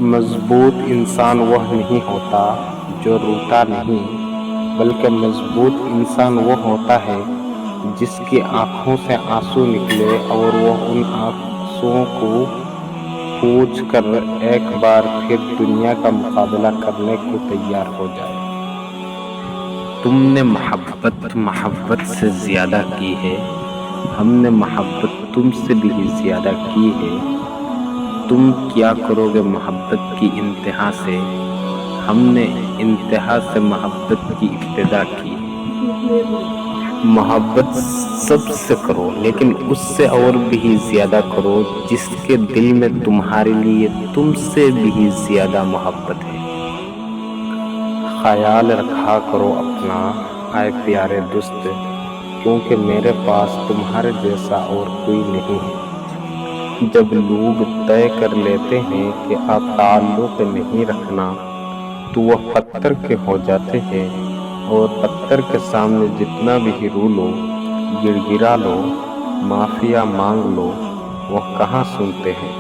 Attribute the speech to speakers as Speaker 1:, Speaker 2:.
Speaker 1: مضبوط انسان وہ نہیں ہوتا جو روتا نہیں، بلکہ مضبوط انسان وہ ہوتا ہے جس کی آنکھوں سے آنسو نکلے اور وہ ان آنسوؤں کو پوچھ کر ایک بار پھر دنیا کا مقابلہ کرنے کو تیار ہو جائے۔ تم نے محبت سے زیادہ کی ہے، ہم نے محبت تم سے بھی زیادہ کی ہے۔ تم کیا کرو گے محبت کی انتہا سے، ہم نے انتہا سے محبت کی ابتدا کی ہے۔ محبت سب سے کرو، لیکن اس سے اور بھی زیادہ کرو جس کے دل میں تمہارے لیے تم سے بھی زیادہ محبت ہے۔ خیال رکھا کرو اپنا اے پیارے دوست، کیونکہ میرے پاس تمہارے جیسا اور کوئی نہیں ہے۔ جب لوگ طے کر لیتے ہیں کہ اب تعلق نہیں رکھنا، تو وہ پتھر کے ہو جاتے ہیں، اور پتھر کے سامنے جتنا بھی رو لو، گڑ گڑا لو، معافیا مانگ لو، وہ کہاں سنتے ہیں۔